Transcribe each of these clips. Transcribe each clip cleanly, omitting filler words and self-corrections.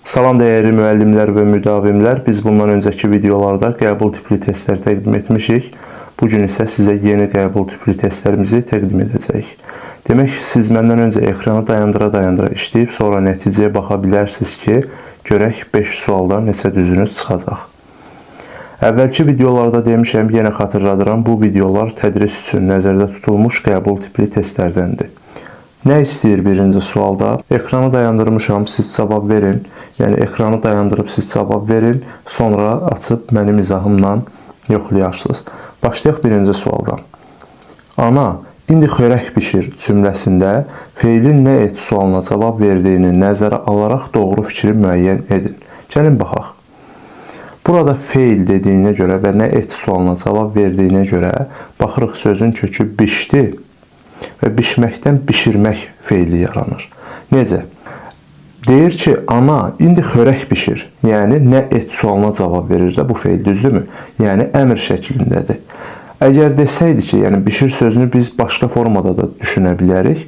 Salam dəyərli müəllimlər və müdavimlər. Biz bundan öncəki videolarda qəbul tipli testlər təqdim etmişik. Bugün isə sizə yeni qəbul tipli testlərimizi təqdim edəcəyik. Demək, siz məndən öncə ekranı dayandıra işləyib, sonra nəticəyə baxa bilərsiniz ki, görək 5 sualdan neçə düzünüz çıxacaq. Əvvəlki videolarda demişəm, yenə xatırladıram, bu videolar tədris üçün nəzərdə tutulmuş qəbul tipli testlərdəndir. Nə istəyir birinci sualda? Ekranı dayandırmışam, siz cavab verin. Yəni, ekranı dayandırıb siz cavab verin, sonra açıb mənim izahımla yoxlayarsınız. Başlayaq birinci sualdan. Ana, indi xörək bişir cümləsində feilin nə et sualına cavab verdiyini nəzərə alaraq doğru fikri müəyyən edin. Gəlin baxaq. Burada feil dediyinə görə və nə et sualına cavab verdiyinə görə baxırıq sözün kökü bişdi və bişməkdən bişirmək feili yaranır. Necə? Deyir ki, ana, indi xörək bişir. Yəni, nə et sualına cavab verir də bu feil, düzdürmü? Yəni, əmr şəklindədir. Əgər desəydi ki, yəni, bişir sözünü biz başqa formada da düşünə bilərik.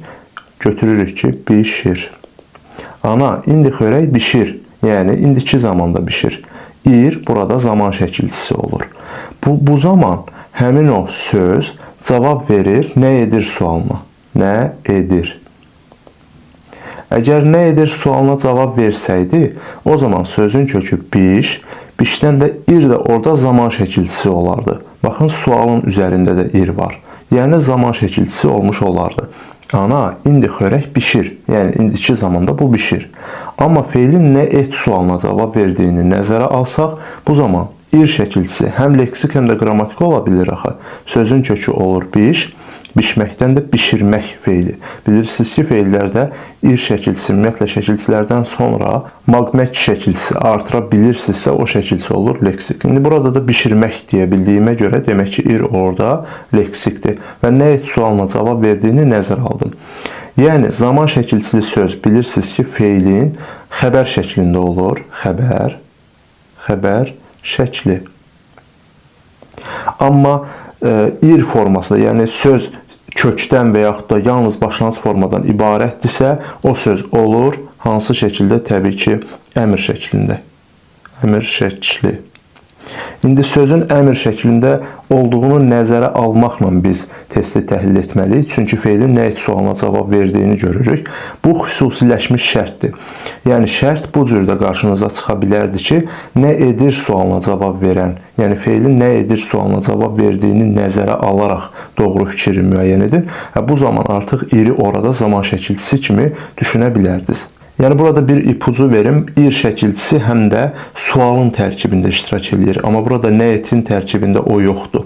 Götürürük ki, bişir. Ana, indi xörək bişir. Yəni, indiki zamanda bişir. İr burada zaman şəkilçisi olur. Bu zaman həmin o söz cavab verir, nə edir sualına. Nə edir? Əgər nə edir sualına cavab versəydi, o zaman sözün kökü biş, bişdən də ir də orada zaman şəkilçisi olardı. Baxın, sualın üzərində də ir var. Yəni, zaman şəkilçisi olmuş olardı. Ana, indi xörək bişir. Yəni, indiki zamanda bu bişir. Amma feilin nə et sualına cavab verdiyini nəzərə alsaq, bu zaman ir şəkilçisi həm leksik, həm də qrammatik ola bilir axı. Sözün kökü olur biş, bişməkdən də bişirmək feili. Bilirsiniz ki, feillərdə ir şəkilçisi, ümumiyyətlə şəkilçilərdən sonra maqmək şəkilçisi artıra bilirsinizsə, o şəkilçi olur leksik. İndi burada da bişirmək deyə bildiyimə görə, demək ki, ir orada leksikdir. Və nə et sualına cavab verdiyini nəzərə aldım. Yəni, zaman şəkilçili söz bilirsiniz ki, feilin xəbər şəklində olur. Xəbər şəkli. Amma ir formasında, yəni söz kökdən və yaxud da yalnız başlanğıc formadan ibarətdirsə, o söz olur hansı şəkildə? Təbii ki, əmr şəklində. Əmr şəkli. İndi sözün əmr şəklində olduğunu nəzərə almaqla biz testi təhlil etməliyik. Çünki feilin nə et sualına cavab verdiyini görürük. Bu xüsusiləşmiş şərtdir. Yəni, şərt bu cürdə qarşınıza çıxa bilərdi ki, nə edir sualına cavab verən, yəni feilin nə edir sualına cavab verdiyini nəzərə alaraq doğru fikri müəyyən edin. Bu zaman artıq iri orada zaman şəkilçisi kimi düşünə bilərdiniz. Yəni, burada bir ipucu verim. Ir şəkilçisi həm də sualın tərkibində iştirak edir. Amma burada nə etin tərkibində o yoxdur.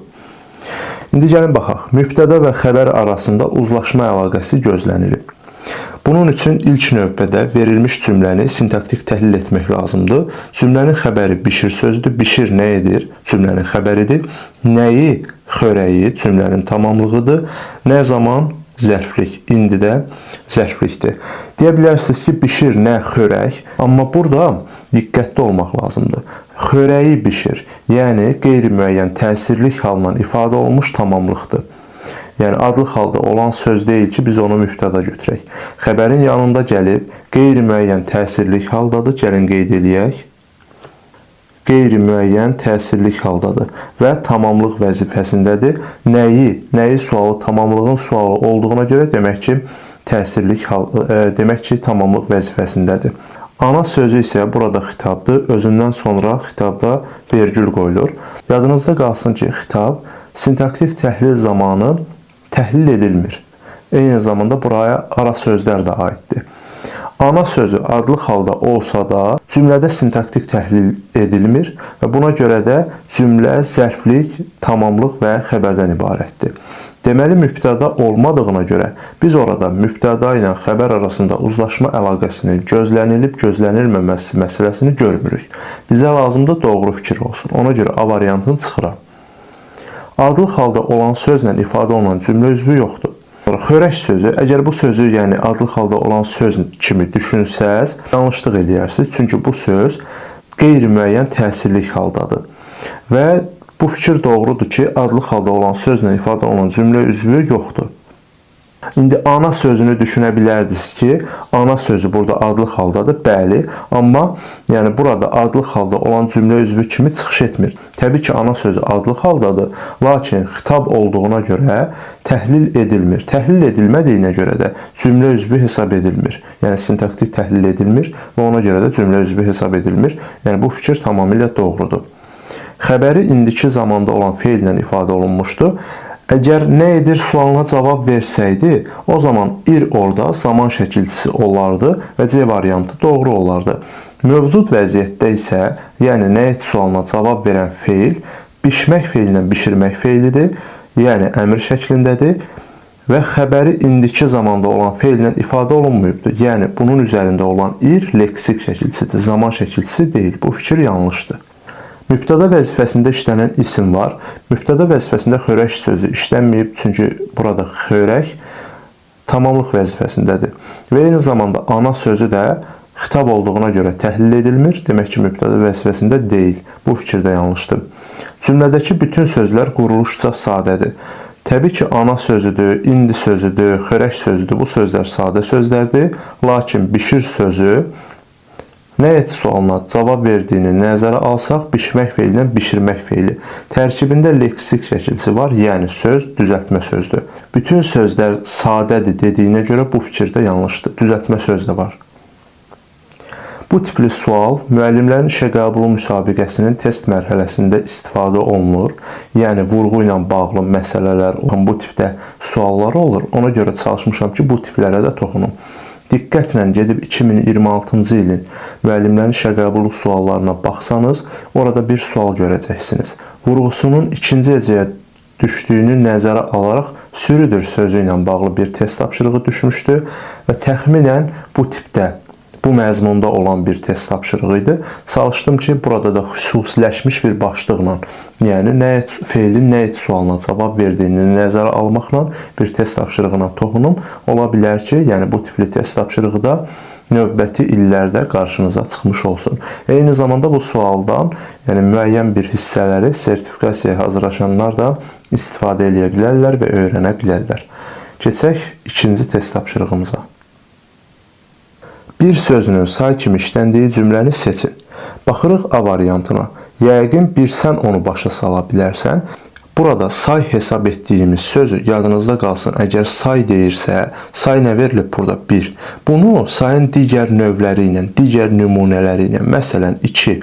İndi gəlin baxaq. Mübtəda və xəbər arasında uzlaşma əlaqəsi gözlənilir. Bunun üçün ilk növbədə verilmiş cümləni sintaktik təhlil etmək lazımdır. Cümlənin xəbəri bişir sözüdür. Bişir nə edir? Cümlənin xəbəridir. Nəyi? Xörəyi cümlənin tamamlığıdır. Nə zaman? Zərflik. İndi də zərflikdir. Deyə bilərsiniz ki, bişir nə? Xörək. Amma burada diqqətli olmaq lazımdır. Xörəyi bişir. Yəni, qeyri-müəyyən təsirlik halından ifadə olmuş tamamlıqdır. Yəni, adlı halda olan söz deyil ki, biz onu mübtəda götürək. Xəbərin yanında gəlib, qeyri-müəyyən təsirlik haldadır. Gəlin qeyd edək. Qeyri-müəyyən təsirlik haldadır və tamamlıq vəzifəsindədir. Nəyi sualı, tamamlığın sualı olduğuna görə demək ki, demək ki, tamamlıq vəzifəsindədir. Ana sözü isə burada xitabdır. Özündən sonra xitabda vergül qoyulur. Yadınızda qalsın ki, xitab sintaktik təhlil zamanı təhlil edilmir. Eyni zamanda buraya ara sözlər də aiddir. Ana sözü adlı halda olsa da cümlədə sintaktik təhlil edilmir və buna görə də cümlə zərflik, tamamlıq və xəbərdən ibarətdir. Deməli, mübtəda olmadığına görə biz orada mübtəda ilə xəbər arasında uzlaşma əlaqəsini gözlənilib-gözlənilməməsi məsələsini görmürük. Bizə lazımdır doğru fikir olsun. Ona görə A variantını çıxıram. Adlı halda olan sözlə ifadə olunan cümlə üzvü yoxdur. Xörək sözü, əgər bu sözü, yəni adlı halda olan söz kimi düşünsəz, yanlışlıq eləyərsiniz. Çünki bu söz qeyri-müəyyən təsirlik haldadır. Və bu fikir doğrudur ki, adlı halda olan sözlə ifadə olunan cümlə üzvü yoxdur. İndi ana sözünü düşünə bilərdiniz ki, ana sözü burada adlı haldadır, bəli. Amma yəni burada adlı halda olan cümlə üzvü kimi çıxış etmir. Təbii ki, ana sözü adlı haldadır, lakin xitab olduğuna görə təhlil edilmir. Təhlil edilmədiyinə görə də cümlə üzvü hesab edilmir. Yəni sintaktik təhlil edilmir və ona görə də cümlə üzvü hesab edilmir. Yəni bu fikir tamamilə doğrudur. Xəbəri indiki zamanda olan feillə ifadə olunmuşdur. Əgər nə edir sualına cavab versəydi, o zaman ir orada zaman şəkilçisi olardı və C variantı doğru olardı. Mövcud vəziyyətdə isə, yəni nə et sualına cavab verən feil bişmək feilindən bişirmək feilidir, yəni əmr şəklindədir və xəbəri indiki zamanda olan feillə ifadə olunmayıbdır. Yəni bunun üzərində olan ir leksik şəkilçisidir, zaman şəkilçisi deyil. Bu fikir yanlışdır. Mübtəda vəzifəsində işlənən isim var. Mübtəda vəzifəsində xörək sözü işlənməyib, çünki burada xörək tamamlıq vəzifəsindədir. Və eyni zamanda ana sözü də xitab olduğuna görə təhlil edilmir, demək ki, mübtəda vəzifəsində deyil. Bu fikir də yanlışdır. Cümlədəki bütün sözlər quruluşca sadədir. Təbii ki, ana sözüdür, indi sözüdür, xörək sözüdür. Bu sözlər sadə sözlərdir, lakin bişir sözü nə et sualına cavab verdiyini nəzərə alsaq, bişmək feilindən bişirmək feili. Tərkibində leksik şəkilçisi var, yəni söz düzəltmə sözdür. Bütün sözlər sadədir dediyinə görə bu fikirdə yanlışdır. Düzəltmə söz də var. Bu tipli sual müəllimlərin işə qəbulu müsabiqəsinin test mərhələsində istifadə olunur. Yəni vurğu ilə bağlı məsələlər olan bu tipdə suallar olur. Ona görə çalışmışam ki, bu tiplərə də toxunum. Diqqətlə gedib 2026-cı ilin müəllimlərin işə qəbulu suallarına baxsanız, orada bir sual görəcəksiniz. Vurğusunun ikinci hecəyə düşdüyünü nəzərə alaraq sürüdür sözü ilə bağlı bir test tapşırığı düşmüşdü və təxminən bu tipdə, bu məzmunda olan bir test tapşırığı idi. Çalışdım ki, burada da xüsusiləşmiş bir başlıqla, yəni feilin nə et sualına cavab verdiyini nəzərə almaqla bir test tapşırığına toxunum. Ola bilər ki, yəni bu tipli test tapşırığı da növbəti illərdə qarşınıza çıxmış olsun. Eyni zamanda bu sualdan, yəni müəyyən bir hissələri sertifikasiyaya hazırlaşanlar da istifadə edə bilərlər və öyrənə bilərlər. Keçək ikinci test tapşırığımıza. Bir sözünün say kimi işləndiyi cümləni seçin. Baxırıq A variantına. Yəqin bir sən onu başa sala bilərsən. Burada say hesab etdiyimiz sözü yadınızda qalsın. Əgər say deyirsə, say nə verilib burada? 1. Bunu sayın digər növləri ilə, digər nümunələri ilə, məsələn 2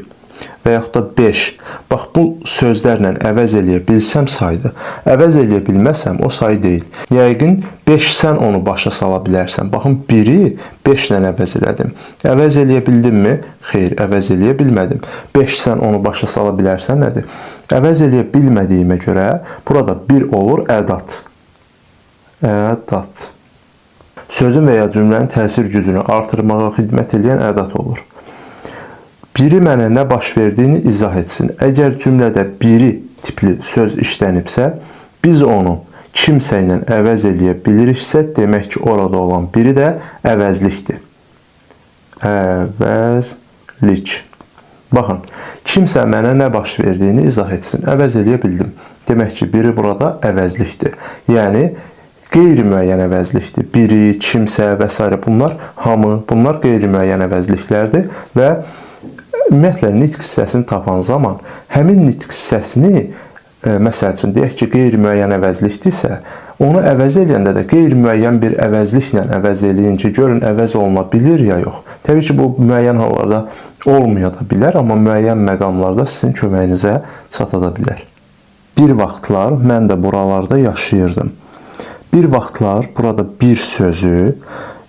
və yaxud da 5. Bax, bu sözlərlə əvəz eləyə bilsəm saydı. Əvəz eləyə bilməsəm o say deyil. Yəqin 5 sən onu başa sala bilərsən. Baxın, 1-i 5 ilə əvəz elədim. Əvəz eləyə bildimmi? Xeyr, əvəz eləyə bilmədim. 5 sən onu başa sala bilərsən nədir? Əvəz eləyə bilmədiyimə görə burada 1 olur ədat. Ədat. Sözün və ya cümlənin təsir gücünü artırmağa xidmət edən ədat olur. Biri mənə nə baş verdiyini izah etsin. Əgər cümlədə biri tipli söz işlənibsə, biz onu kimsə ilə əvəz eləyə biliriksə, demək ki, orada olan biri də əvəzlikdir. Əvəzlik. Baxın, kimsə mənə nə baş verdiyini izah etsin. Əvəz eləyə bildim. Demək ki, biri burada əvəzlikdir. Yəni, qeyri-müəyyən əvəzlikdir. Biri, kimsə və s. bunlar hamı, bunlar qeyri-müəyyən əvəzliklərdir və ümumiyyətlə, nitq hissəsini tapan zaman həmin nitq hissəsini, məsəl üçün, deyək ki, qeyri-müəyyən əvəzlikdirsə, onu əvəz eləyəndə də qeyri-müəyyən bir əvəzliklə əvəz eləyin ki, görün əvəz oluna bilir ya yox. Təbii ki, bu müəyyən hallarda olmaya da bilər, amma müəyyən məqamlarda sizin köməyinizə çata da bilər. Bir vaxtlar mən də buralarda yaşayırdım. Bir vaxtlar burada bir sözü,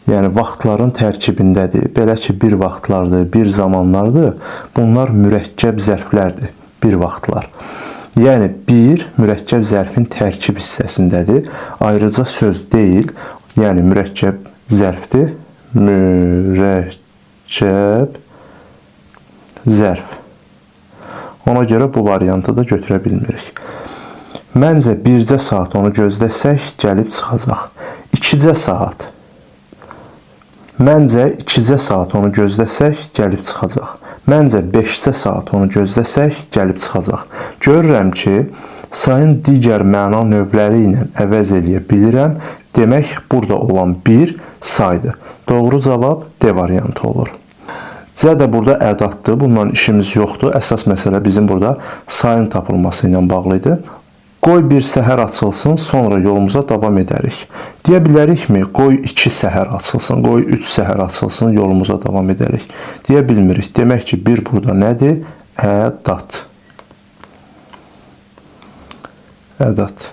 yəni vaxtların tərkibindədir. Belə ki, bir vaxtlardır, bir zamanlardır. Bunlar mürəkkəb zərflərdir, bir vaxtlar. Yəni, bir mürəkkəb zərfin tərkib hissəsindədir. Ayrıca söz deyil, yəni mürəkkəb zərfdir. Mürəkkəb zərf. Ona görə bu variantı da götürə bilmirik. Məncə, bircə saat onu gözləsək, gəlib çıxacaq. 2cə saat. Məncə 2cə saat onu gözləsək, gəlib çıxacaq. Məncə 5cə saat onu gözləsək, gəlib çıxacaq. Görürəm ki, sayın digər məna növləri ilə əvəz eləyə bilirəm. Demək, burada olan bir saydır. Doğru cavab D variantı olur. C də burada ədatdır. Bundan işimiz yoxdur. Əsas məsələ bizim burada sayın tapılması ilə bağlı idi. Qoy bir səhər açılsın, sonra yolumuza davam edərik. Deyə bilərikmi? Qoy 2 səhər açılsın, qoy 3 səhər açılsın, yolumuza davam edərik. Deyə bilmirik. Demək ki, bir burada nədir? Ədat. Ədat.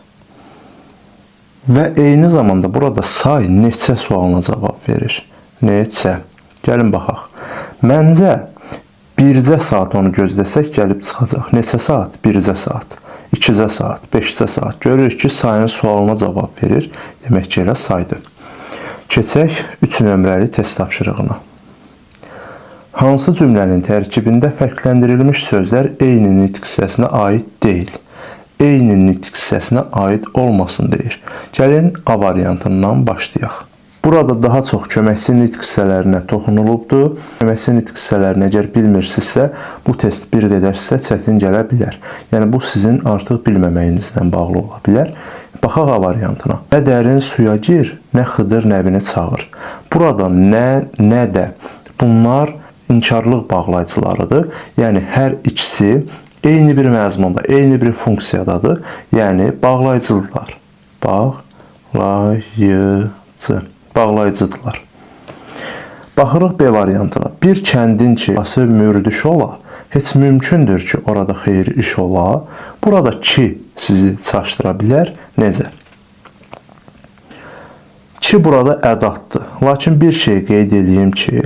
Və eyni zamanda burada say neçə sualına cavab verir. Neçə? Gəlin baxaq. Məncə, bircə saat onu gözləsək gəlib çıxacaq. Neçə saat? Bircə saat. 2-cə saat, 5-cə saat. Görürük ki, sayın sualına cavab verir. Demək ki, elə saydır. Keçək 3 nömrəli test tapşırığına. Hansı cümlənin tərkibində fərqləndirilmiş sözlər eyni nitq hissəsinə aid deyil? Eyni nitq hissəsinə aid olmasın deyir. Gəlin A variantından başlayaq. Burada daha çox köməkçi nitq hissələrinə toxunulubdur. Köməkçi nitq hissələrini əgər bilmirsinizsə, bu test bir qədər sizə çətin gələ bilər. Yəni, bu sizin artıq bilməməyinizdən bağlı ola bilər. Baxaq A variantına. Nə dərin suya gir, nə xıdır nəvini çağır. Burada nə də bunlar inkarlıq bağlayıcılarıdır. Yəni, hər ikisi eyni bir məzmunda, eyni bir funksiyadadır. Yəni, bağlayıcıdırlar. Bağlayıcıdırlar. Baxırıq B variantına. Bir kəndin ki, mürdüş ola, heç mümkündür ki, orada xeyir iş ola. Burada ki sizi çaşdıra bilər. Necə? Ki burada ədatdır. Lakin bir şey qeyd edeyim ki,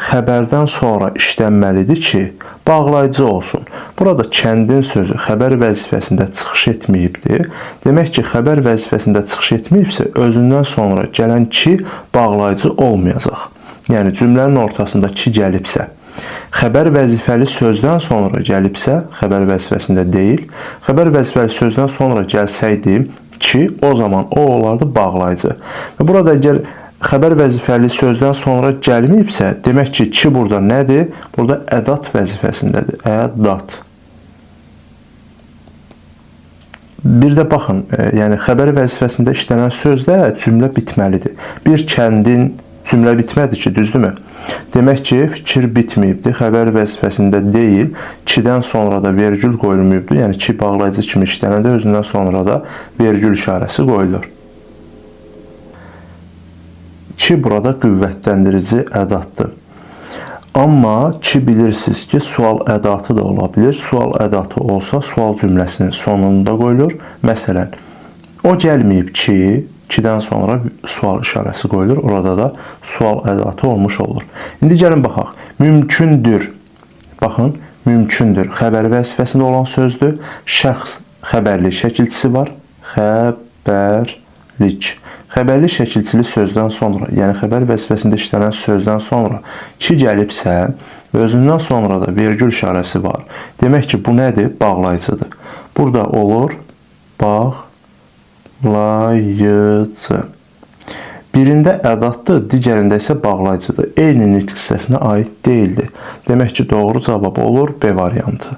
xəbərdən sonra işlənməlidir ki, bağlayıcı olsun. Burada kəndin sözü xəbər vəzifəsində çıxış etməyibdir. Demək ki, xəbər vəzifəsində çıxış etməyibsə, özündən sonra gələn ki, bağlayıcı olmayacaq. Yəni, cümlənin ortasında ki gəlibsə, xəbər vəzifəli sözdən sonra gəlibsə, xəbər vəzifəsində deyil, xəbər vəzifəli sözdən sonra gəlsəydi, ki, o zaman o olardı bağlayıcı. Və burada əgər xəbər vəzifəli sözdən sonra gəlməyibsə, demək ki, burada nədir? Burada ədat vəzifəsindədir. Ədat. Bir də baxın, yəni xəbər vəzifəsində işlənən sözdə cümlə bitməlidir. Bir kəndin cümlə bitmədi ki, düzdürmü? Demək ki, fikir bitməyibdir, xəbər vəzifəsində deyil, kidən sonra da vergül qoyulmayıbdır. Yəni, ki bağlayıcı kimi işlənəndə özündən sonra da vergül işarəsi qoyulur. Ki burada qüvvətləndirici ədatdır. Amma ki bilirsiniz ki, sual ədatı da ola bilir. Sual ədatı olsa, sual cümləsinin sonunda qoyulur. Məsələn, o gəlməyib ki, kidən sonra sual işarəsi qoyulur. Orada da sual ədatı olmuş olur. İndi gəlin baxaq. Mümkündür. Baxın, mümkündür. Xəbər vəzifəsində olan sözdür. Şəxs xəbərli şəkilçisi var. Xəbərlik. Xəbərli şəkilçili sözdən sonra, yəni xəbər vəzifəsində işlənən sözdən sonra ki gəlibsə, özündən sonra da vergül işarəsi var. Demək ki, bu nədir? Bağlayıcıdır. Burada olur bağlayıcı. Birində ədatdır, digərində isə bağlayıcıdır. Eyni nitq hissəsinə aid deyildir. Demək ki, doğru cavab olur B variantı.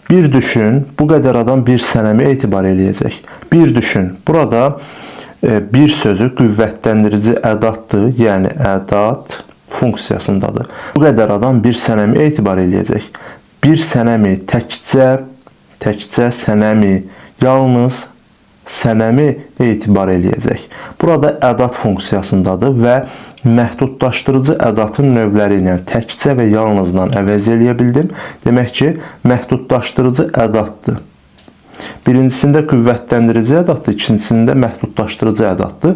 Bir düşün, bu qədər adam bir sənəmi etibar eləyəcək. Bir düşün, burada bir sözü qüvvətləndirici ədatdır, yəni ədat funksiyasındadır. Bu qədər adam bir sənəmi etibar eləyəcək. Bir sənəmi təkcə sənəmi, yalnız sənəmi etibar eləyəcək. Burada ədat funksiyasındadır və məhdudlaşdırıcı ədatın növləri ilə təkcə və yalnızla əvəz eləyə bildim. Demək ki, məhdudlaşdırıcı ədatdır. Birincisində qüvvətləndirici ədatdır, ikincisində məhdudlaşdırıcı ədatdır.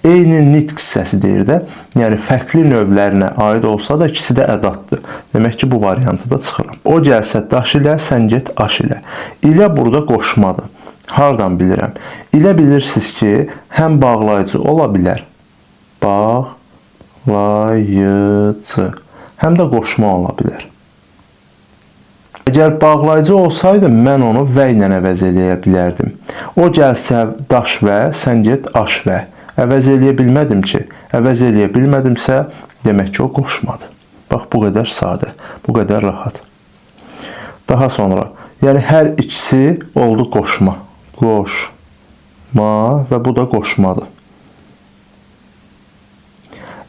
Eyni nitq hissəsi deyir də, yəni fərqli növlərinə aid olsa da ikisi də ədatdır. Demək ki, bu variantı da çıxıram. O gəlsə daş ilə, sən get aş ilə. İlə burada qoşmadır. Hardan bilirəm? İlə bilirsiniz ki, həm bağlayıcı ola bilər. Bağlayıcı. Həm də qoşma ola bilər. Əgər bağlayıcı olsaydı, mən onu və ilə əvəz eləyə bilərdim. O gəlsə daş və, sən get aş və. Əvəz eləyə bilmədim ki, əvəz eləyə bilmədimsə, demək ki, o qoşmadı. Bax, bu qədər sadə, bu qədər rahat. Daha sonra, yəni hər ikisi oldu qoşma. Qoşma və bu da qoşmadır.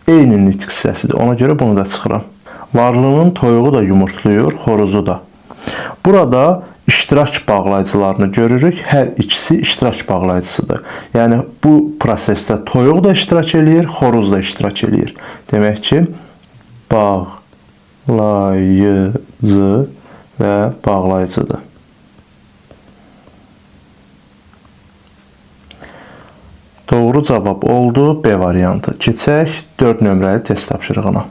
eyni nitq hissəsidir. Ona görə bunu da çıxıram. Varlının toyuğu da yumurtlayır, xoruzu da. Burada iştirak bağlayıcılarını görürük. Hər ikisi iştirak bağlayıcısıdır. Yəni bu prosesdə toyuq da iştirak eləyir, xoruz da iştirak eləyir. Demək ki, bağlayıcı və bağlayıcıdır. Doğru cavab oldu B variantı. Keçək 4 nömrəli test tapşırığına.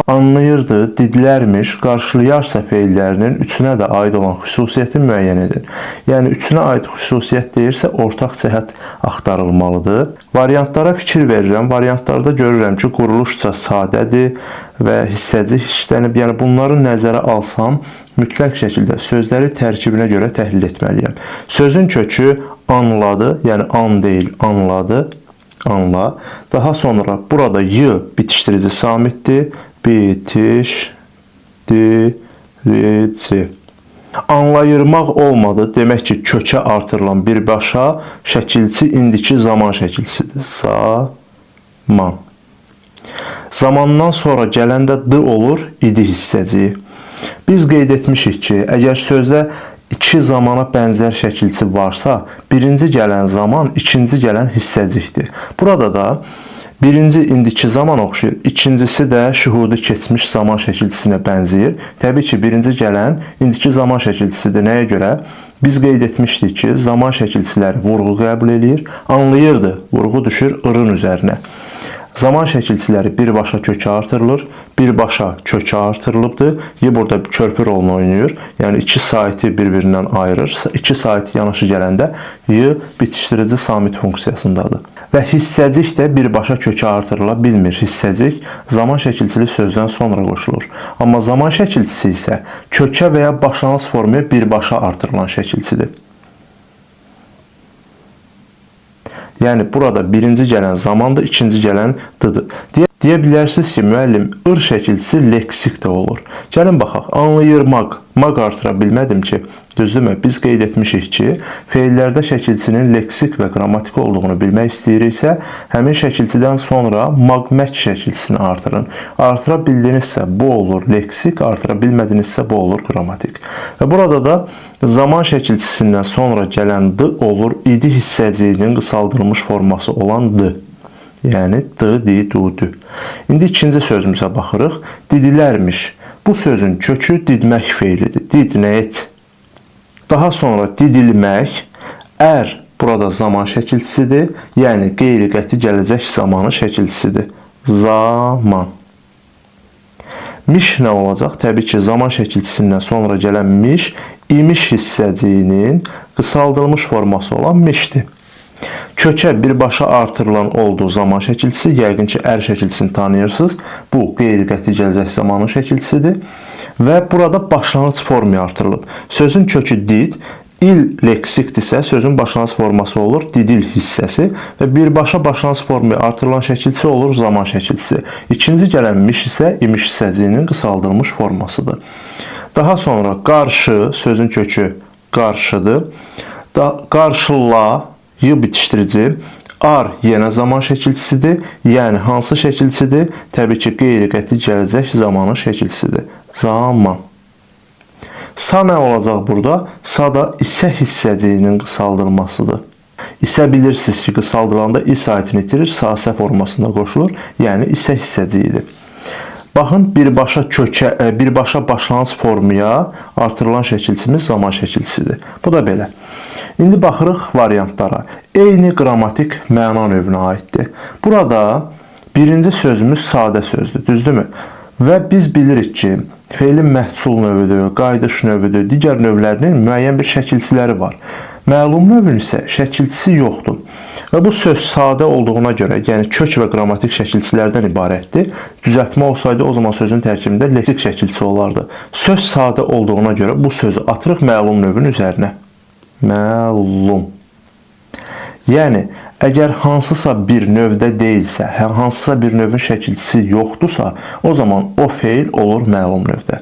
Anlayırdı, didilərmiş, qarşılayarsa feillərinin üçünə də aid olan xüsusiyyəti müəyyən edin. Yəni, üçünə aid xüsusiyyət deyirsə, ortaq cəhət axtarılmalıdır. Variantlara fikir verirəm. Variantlarda görürəm ki, quruluşca sadədir və hissəcik işlənib. Yəni, bunları nəzərə alsam, mütləq şəkildə sözləri tərkibinə görə təhlil etməliyəm. Sözün kökü anladı, yəni an deyil, anladı, anla. Daha sonra burada y bitişdirici samitdir. Bitişdirici. Anlayırmaq olmadı. Demək ki, kökə artırılan birbaşa şəkilçi indiki zaman şəkilçisidir. Zaman. Zamandan sonra gələn də d olur, idi hissəciyi. Biz qeyd etmişik ki, əgər sözdə iki zamana bənzər şəkilçi varsa, birinci gələn zaman, ikinci gələn hissəcikdir. Burada da birinci indiki zaman oxşayır, ikincisi də şühudi keçmiş zaman şəkilçisinə bənzəyir. Təbii ki, birinci gələn indiki zaman şəkilçisidir. Nəyə görə? Biz qeyd etmişdik ki, zaman şəkilçiləri vurğu qəbul edir, anlayırdı, vurğu düşür ırın üzərinə. Zaman şəkilçiləri birbaşa kökə artırılır, birbaşa kökə artırılıbdır. Y burada körpü rolunu oynayır. Yəni, iki saiti bir-birindən ayırır. İki saiti yanaşı gələndə y bitişdirici samit funksiyasındadır. Və hissəcik də birbaşa kökə artırıla bilmir. Hissəcik zaman şəkilçili sözdən sonra qoşulur. Amma zaman şəkilçisi isə kökə və ya başlanğıc formaya birbaşa artırılan şəkilçidir. Yəni, burada birinci gələn zamandır, ikinci gələn d-dır. Deyə bilərsiniz ki, müəllim, ır şəkilçisi leksik də olur. Gəlin baxaq, anlayırmaq, maq artıra bilmədim ki, düzdürmü? Biz qeyd etmişik ki, feillərdə şəkilçinin leksik və qrammatik olduğunu bilmək istəyiriksə, həmin şəkilçidən sonra maq-mək şəkilçisini artırın. Artıra bildinizsə bu olur leksik, artıra bilmədinizsə bu olur qrammatik. Və burada da zaman şəkilçisindən sonra gələn d olur, idi hissəciyinin qısaldılmış forması olan d. Yəni, d, di, du, dü. İndi ikinci sözümüzə baxırıq. Didilərmiş. Bu sözün kökü didmək feilidir. Did, nə et? Daha sonra didilmək, burada zaman şəkilçisidir. Yəni, qeyri-qəti gələcək zamanı şəkilçisidir. Zaman. Miş nə olacaq? Təbii ki, zaman şəkilçisindən sonra gələn miş, imiş hissəciyinin qısaldılmış forması olan mişdir. Kökə birbaşa artırılan olduğu zaman şəkilçisi, yəqin ki, şəkilçisini tanıyırsınız. Bu, qeyri-qəti gələcək zamanın şəkilçisidir. Və burada başlanğıc formaya artırılıb. Sözün kökü did, il leksikdirsə, sözün başlanğıc forması olur didil hissəsi və birbaşa başlanğıc formaya artırılan şəkilçisi olur zaman şəkilçisi. İkinci gələn miş isə imiş hissəciyinin qısaldılmış formasıdır. Daha sonra qarşı, sözün kökü qarşıdır. Qarşıla, y bitişdirici, ar yenə zaman şəkilçisidir. Yəni, hansı şəkilçisidir? Təbii ki, qeyri-qəti gələcək zamanın şəkilçisidir. Zaman. Sa nə olacaq burada? Sa da isə hissəciyinin qısaldılmasıdır. İsə bilirsiniz ki, qısaldılanda i saitini itirir, sa-sə formasında qoşulur. Yəni, isə hissəciyidir. Baxın, birbaşa başlanğıc formaya artırılan şəkilçimiz zaman şəkilçisidir. Bu da belə. İndi baxırıq variantlara. Eyni qrammatik məna növünə aiddir. Burada birinci sözümüz sadə sözdür, düzdürmü? Və biz bilirik ki, feilin məhsul növüdür, qayıdış növüdür, digər növlərinin müəyyən bir şəkilçiləri var. Məlum növün isə şəkilçisi yoxdur. Və bu söz sadə olduğuna görə, yəni kök və qrammatik şəkilçilərdən ibarətdir. Düzəltmə olsaydı, o zaman sözün tərkibində leksik şəkilçisi olardı. Söz sadə olduğuna görə bu sözü atırıq məlum növün üzərinə. Məlum. Yəni, əgər hansısa bir növdə deyilsə, hansısa bir növün şəkilçisi yoxdursa, o zaman o feil olur məlum növdə.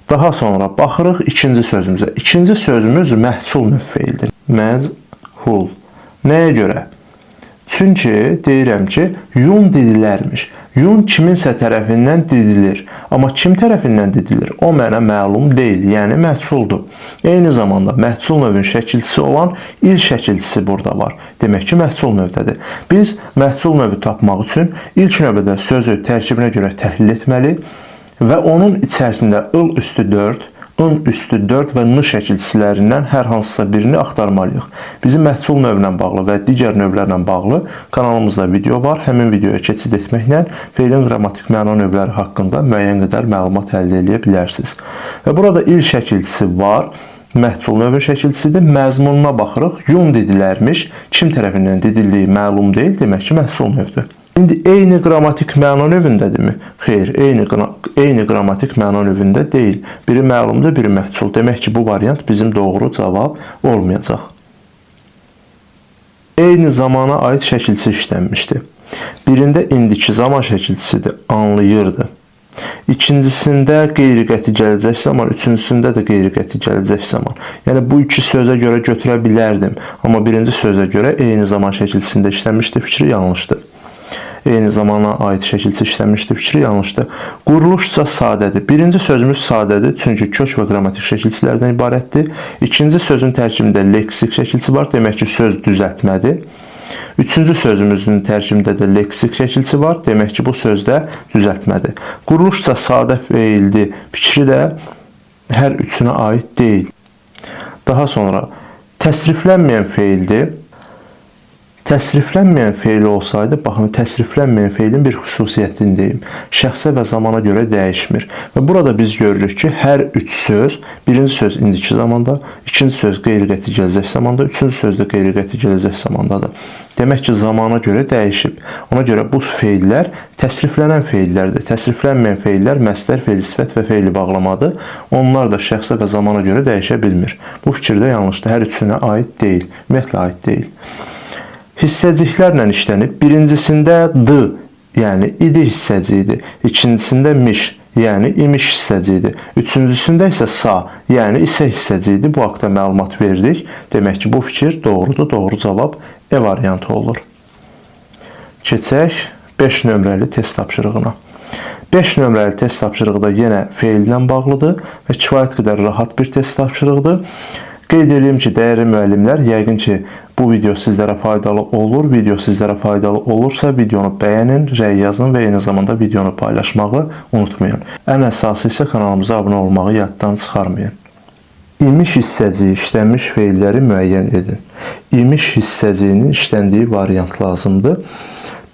Daha sonra baxırıq ikinci sözümüzə. İkinci sözümüz məhsul növ feildir. Məchul. Nəyə görə? Çünki deyirəm ki, yun didilərmiş. Yun kiminsə tərəfindən didilir. Amma kim tərəfindən didilir? O mənə məlum deyil, yəni məhsuldur. Eyni zamanda məhsul növün şəkilçisi olan il şəkilçisi burada var. Demək ki, məhsul növdədir. Biz məhsul növü tapmaq üçün ilk növbədə sözü tərkibinə görə təhlil etməli və onun içərisində ıl üstü 4, ın üstü 4 və n şəkilçisilərindən hər hansısa birini axtarmalıyıq. Bizim məhsul növünə bağlı və digər növlərlə bağlı kanalımızda video var. Həmin videoya keçid etməklə feilin qrammatik məna növləri haqqında müəyyən qədər məlumat əldə edə bilərsiniz. Və burada il şəkilçisi var. Məhsul növü şəkilçisidir. Məzmununa baxırıq. Yun didilərmiş. Kim tərəfindən didildiyi məlum deyil. Demək ki, məhsul növdür. İndi eyni qrammatik məna növündədirmi? Xeyr, eyni qrammatik məna növündə deyil. Biri məlumdur, biri məhsul. Demək ki, bu variant bizim doğru cavab olmayacaq. Eyni zamana aid şəkilçi işlənmişdir. Birində indiki zaman şəkilçisidir, anlayırdı. İkincisində qeyri-qəti gələcək zaman, üçüncüsündə də qeyri-qəti gələcək zaman. Yəni, bu iki sözə görə götürə bilərdim. Amma birinci sözə görə eyni zaman şəkilçisində işlənmişdir, fikri yanlışdır. Eyni zamana aid şəkilçi işlənmişdir, fikri yanlışdır. Quruluşca sadədir. Birinci sözümüz sadədir, çünki kök və qrammatik şəkilçilərdən ibarətdir. İkinci sözün tərkibində leksik şəkilçi var, demək ki, söz düzəltmədir. Üçüncü sözümüzün tərkibində də leksik şəkilçi var, demək ki, bu sözdə düzəltmədir. Quruluşca sadə feildir, fikri də hər üçünə aid deyil. Daha sonra təsriflənməyən feildir. Təsriflənməyən feil olsaydı, baxın, təsriflənməyən feilin bir xüsusiyyətini deyim. Şəxsə və zamana görə dəyişmir. Və burada biz görürük ki, hər üç söz, birinci söz indiki zamanda, ikinci söz qeyri-qəti gələcək zamanda, üçüncü söz də qeyri-qəti gələcək zamandadır. Demək ki, zamana görə dəyişib. Ona görə bu feillər təsriflənən feillərdir. Təsriflənməyən feillər məsdər, feil, sifət və feili bağlamadır. Onlar da şəxsə və zamana görə dəyişə bilmir. Bu fikir də yanlışdır. Hər üçünə aid deyil. Ümumiyyətlə aid deyil. Hissəciklərlə işlənib. Birincisində d, yəni idi hissəciyidir. İkincisində miş, yəni imiş hissəciyidir. Üçüncüsündə isə sa, yəni isə hissəciyidir. Bu haqda məlumat verdik. Demək ki, bu fikir doğrudur. Doğru cavab E variantı olur. Keçək 5 nömrəli test tapşırığına. 5 nömrəli test tapşırığı da yenə feillə bağlıdır və kifayət qədər rahat bir test tapşırığıdır. Qeyd edeyim ki, dəyərli müəllimlər, yəqin ki, bu video sizlərə faydalı olur. Video sizlərə faydalı olursa, videonu bəyənin, rəy yazın və eyni zamanda videonu paylaşmağı unutmayın. Ən əsası isə kanalımıza abunə olmağı yaddan çıxarmayın. İmiş hissəciyi işlənmiş feilləri müəyyən edin. İmiş hissəciyinin işləndiyi variant lazımdır.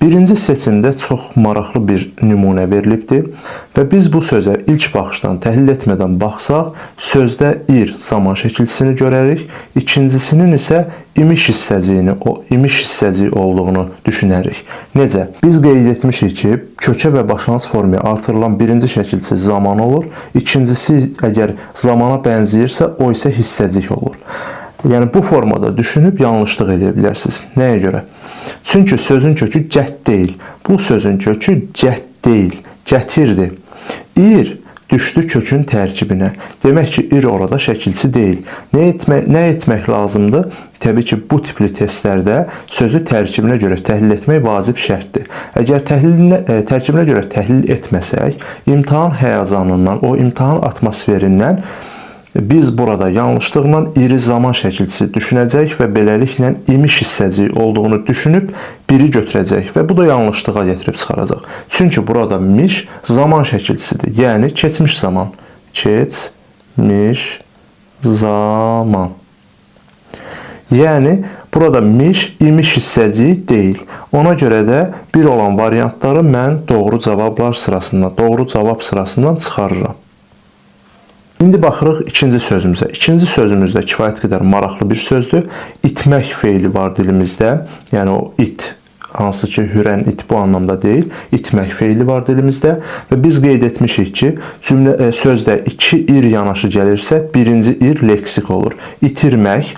Birinci seçimdə çox maraqlı bir nümunə verilibdir və biz bu sözə ilk baxışdan təhlil etmədən baxsaq, sözdə ir zaman şəkilçisini görərik, ikincisinin isə imiş hissəciyi olduğunu düşünərik. Necə? Biz qeyd etmişik ki, kökə və başlanğıc formaya artırılan birinci şəkilçi zaman olur, ikincisi əgər zamana bənzəyirsə, o isə hissəcik olur. Yəni, bu formada düşünüb yanlışlıq edə bilərsiniz. Nəyə görə? Çünki sözün kökü cəhd deyil. Bu sözün kökü cəhd deyil, gətirdir. İr düşdü kökün tərkibinə. Demək ki, ir orada şəkilçi deyil. Nə etmək lazımdır? Təbii ki, bu tipli testlərdə sözü tərkibinə görə təhlil etmək vacib şərtdir. Əgər tərkibinə görə təhlil etməsək, imtahan həyəcanından, o imtahan atmosferindən biz burada yanlışlıqla iri zaman şəkilçisi düşünəcək və beləliklə imiş hissəciyi olduğunu düşünüb biri götürəcək və bu da yanlışlığa gətirib çıxaracaq. Çünki burada miş zaman şəkilçisidir, yəni keçmiş zaman. Keçmiş zaman. Yəni burada miş imiş hissəciyi deyil. Ona görə də bir olan variantları mən doğru cavablar sırasından, doğru cavab sırasından çıxarıram. İndi baxırıq ikinci sözümüzə. İkinci sözümüzdə kifayət qədər maraqlı bir sözdür. İtmək feili var dilimizdə. Yəni o it, hansı ki hürən it bu anlamda deyil. İtmək feili var dilimizdə. Və biz qeyd etmişik ki, sözdə iki ir yanaşı gəlirsə, birinci ir leksik olur. İtirmək,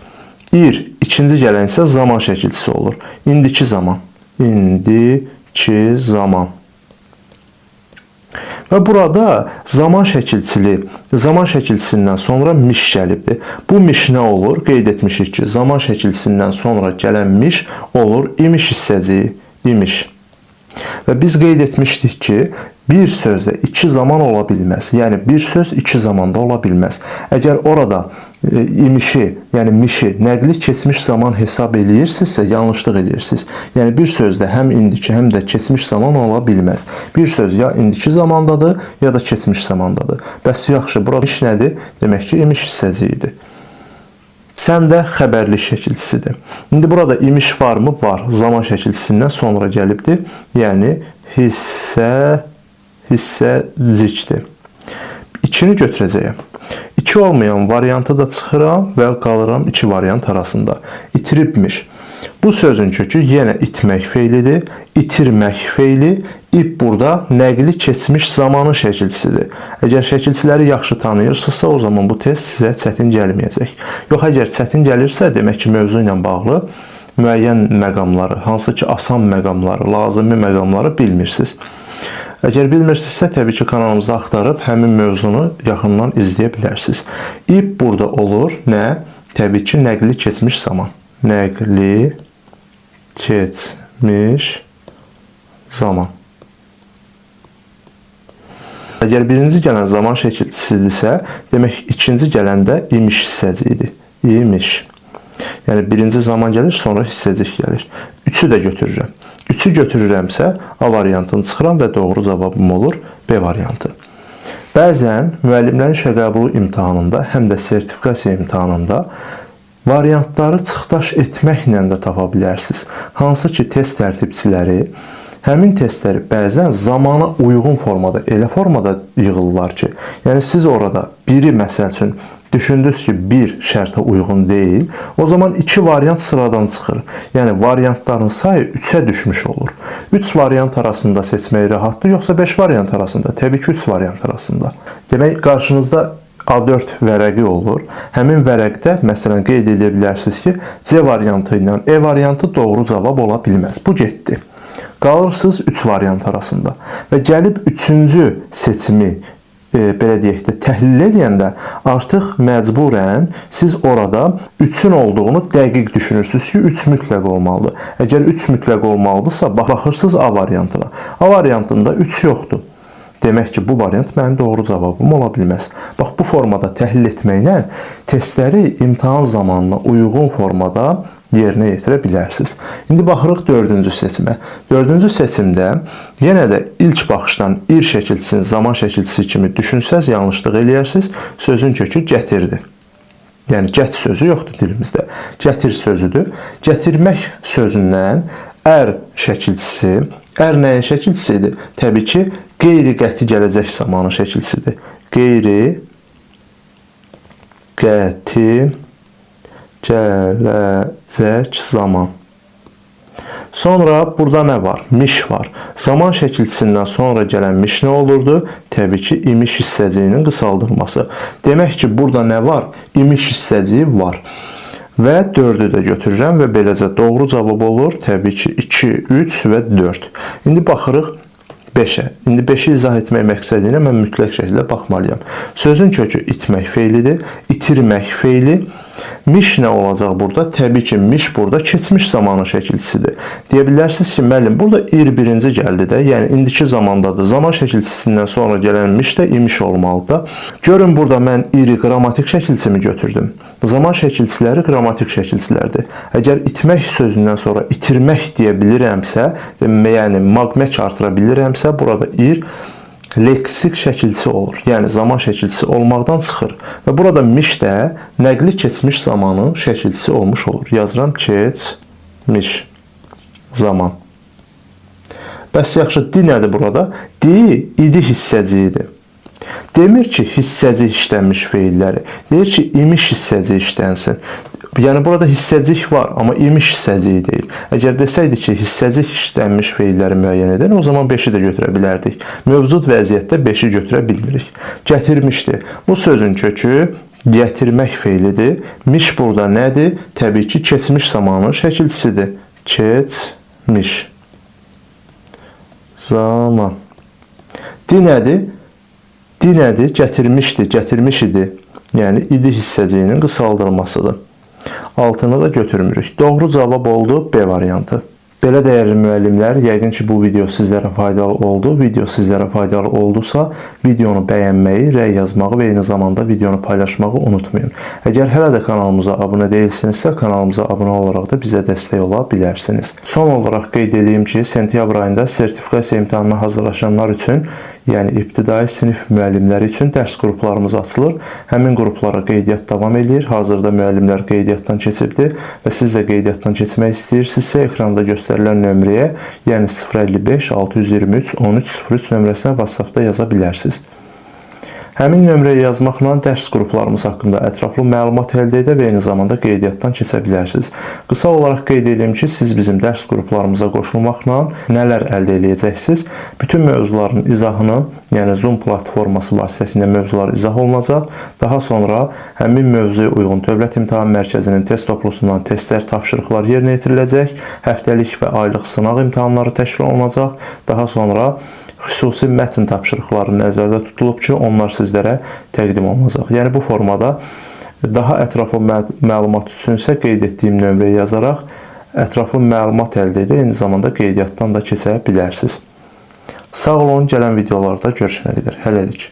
ir, ikinci gələn isə zaman şəkilçisi olur. İndiki zaman. İndiki zaman. Və burada zaman şəkilçisindən sonra miş gəlibdir. Bu miş nə olur? Qeyd etmişik ki, zaman şəkilçisindən sonra gələn miş olur imiş hissəciyi, imiş. Və biz qeyd etmişdik ki, bir sözdə iki zaman ola bilməz. Yəni bir söz iki zamanda ola bilməz. Əgər orada imişi, yəni mişi nəqli keçmiş zaman hesab eləyirsinizsə, yanlışlıq eləyirsiniz. Yəni bir sözdə həm indiki, həm də keçmiş zaman ola bilməz. Bir söz ya indiki zamandadır, ya da keçmiş zamandadır. Bəs yaxşı, burada imiş nədir? Demək ki, imiş hissəciyidir. Sən də xəbərli şəkilçisidir. İndi burada imiş varmı? Var. Zaman şəkilçisindən sonra gəlibdir. Yəni hissəcikdir. İkini götürəcəyəm. İki olmayan variantı da çıxıram və qalıram iki variant arasında. İtiribmiş. Bu sözün kökü yenə itmək feilidir. İtirmək feili. İp burada nəqli keçmiş zamanın şəkilçisidir. Əgər şəkilçiləri yaxşı tanıyırsınızsa, o zaman bu test sizə çətin gəlməyəcək. Yox, əgər çətin gəlirsə, demək ki, mövzu ilə bağlı müəyyən məqamları, hansı ki, asan məqamları, lazımi məqamları bilmirsiniz. Əgər bilmirsinizsə, təbii ki, kanalımızda axtarıb həmin mövzunu yaxından izləyə bilərsiniz. İp burada olur nə? Təbii ki, nəqli keçmiş zaman. Nəqli keçmiş zaman. Əgər birinci gələn zaman şəkilçisidirsə, demək ikinci gələn də imiş hissəciyidir. İmiş. Yəni birinci zaman gəlir, sonra hissəcik gəlir. Üçü də götürürəm. Üçü götürürəmsə, A variantını çıxıram və doğru cavabım olur B variantı. Bəzən müəllimlərin işə qəbulu imtahanında, həm də sertifikasiya imtahanında variantları çıxdaş etməklə də tapa bilərsiniz. Hansı ki, test tərtibçiləri həmin testləri bəzən zamana uyğun formada, elə formada yığırlar ki, yəni siz orada biri məsəl üçün düşündünüz ki, bir şərtə uyğun deyil, o zaman iki variant sıradan çıxır. Yəni variantların sayı 3-ə düşmüş olur. 3 variant arasında seçmək rahatdır, yoxsa 5 variant arasında? Təbii ki, 3 variant arasında. Demək, qarşınızda A4 vərəqi olur. Həmin vərəqdə, məsələn, qeyd edə bilərsiniz ki, C variantı ilə E variantı doğru cavab ola bilməz. Bu getdi. Qalırsınız 3 variant arasında və gəlib 3-cü seçimi belə deyək də təhlil edəndə artıq məcburən siz orada 3-ün olduğunu dəqiq düşünürsünüz ki, 3 mütləq olmalıdır. Əgər 3 mütləq olmalıdırsa, baxırsınız A variantına. A variantında 3 yoxdur. Demək ki, bu variant mənim doğru cavabım ola bilməz. Bax, bu formada təhlil etməklə testləri imtahan zamanına uyğun formada yerinə yetirə bilərsiniz. İndi baxırıq 4-cü seçimə. 4-cü seçimdə yenə də ilk baxışdan ir şəkilçisini zaman şəkilçisi kimi düşünsəz, yanlışlıq eləyərsiniz. Sözün kökü gətirdir. Yəni, gət sözü yoxdur dilimizdə. Gətir sözüdür. Gətirmək sözündən ər şəkilçisi, ər nəyin şəkilçisidir? Təbii ki, qeyri-qəti gələcək zamanın şəkilçisidir. Qeyri-qəti gələcək zaman. Sonra burada nə var? Miş var. Zaman şəkilçisindən sonra gələn miş nə olurdu? Təbii ki, imiş hissəciyinin qısaldılması. Demək ki, burada nə var? İmiş hissəciyi var. Və 4-ü də götürürəm və beləcə doğru cavab olur. Təbii ki, 2, 3 və 4. İndi baxırıq 5-ə. İndi 5-i izah etmək məqsədi ilə mən mütləq şəkildə baxmalıyam. Sözün kökü itmək feilidir. İtirmək feili. Miş nə olacaq burada? Təbii ki, miş burada keçmiş zamanın şəkilçisidir. Deyə bilərsiniz ki, müəllim, burada ir birinci gəldi də, yəni indiki zamandadır. Zaman şəkilçisindən sonra gələn miş də imiş olmalıdır. Görün, burada mən iri qrammatik şəkilçisimi götürdüm. Zaman şəkilçiləri qrammatik şəkilçilərdir. Əgər itmək sözündən sonra itirmək deyə bilirəmsə, yəni maqmək artıra bilirəmsə, burada ir leksik şəkilçisi olur. Yəni zaman şəkilçisi olmaqdan çıxır. Və burada miş də nəqli keçmiş zamanın şəkilçisi olmuş olur. Yazıram keçmiş zaman. Bəs yaxşı, di nədir burada? Di, idi hissəciyidir. Demir ki, hissəcik işlənmiş feilləri. Deyir ki, imiş hissəcik işlənsin. Yəni burada hissəcik var, amma imiş hissəcik deyil. Əgər desəydik ki, hissəcik işlənmiş feilləri müəyyən edin, o zaman 5-i də götürə bilərdik. Mövcud vəziyyətdə 5-i götürə bilmirik. Gətirmişdi. Bu sözün kökü gətirmək feilidir. Miş burada nədir? Təbii ki, keçmiş zamanın şəkilçisidir. Keçmiş zaman. Dinədir, gətirmiş idi. Yəni idi hissəciyinin qısaldılmasıdır. Altını da götürmürük. Doğru cavab oldu B variantı. Belə dəyərli müəllimlər, yəqin ki, bu video sizlərə faydalı oldu. Video sizlərə faydalı oldusa, videonu bəyənməyi, rəy yazmağı və eyni zamanda videonu paylaşmağı unutmayın. Əgər hələ də kanalımıza abunə deyilsinizsə, kanalımıza abunə olaraq da bizə dəstək ola bilərsiniz. Son olaraq qeyd edeyim ki, sentyabr ayında sertifikasiya imtahanına hazırlaşanlar üçün, yəni ibtidai sinif müəllimləri üçün dərs qruplarımız açılır. Həmin qruplara qeydiyyat davam edir. Hazırda müəllimlər qeydiyyatdan keçibdir və siz də qeydiyyatdan keçmək istəyirsinizsə, ekranda göstərilən nömrəyə, yəni 055 623 1303 nömrəsinə WhatsApp-da yaza bilərsiniz. Həmin nömrəyə yazmaqla dərs qruplarımız haqqında ətraflı məlumat əldə edə və eyni zamanda qeydiyyatdan keçə bilərsiniz. Qısa olaraq qeyd edeyim ki, siz bizim dərs qruplarımıza qoşulmaqla nələr əldə edəcəksiniz? Bütün mövzuların izahını, yəni Zoom platforması vasitəsilə mövzular izah olunacaq. Daha sonra həmin mövzuya uyğun Dövlət İmtahan Mərkəzinin test toplusundan testlər, tapşırıqlar yerinə yetiriləcək. Həftəlik və aylıq sınaq imtahanları təşkil olunacaq. Daha sonra xüsusi mətn tapşırıqları nəzərdə tutulub ki, onlar sizlərə təqdim olunacaq. Yəni bu formada daha ətraflı məlumat üçünsə qeyd etdiyim nömrəyə yazaraq ətraflı məlumat əldə edə, eyni zamanda qeydiyyatdan da keçə bilərsiniz. Sağ olun, gələn videolarda görüşənə qədər. Hələlik.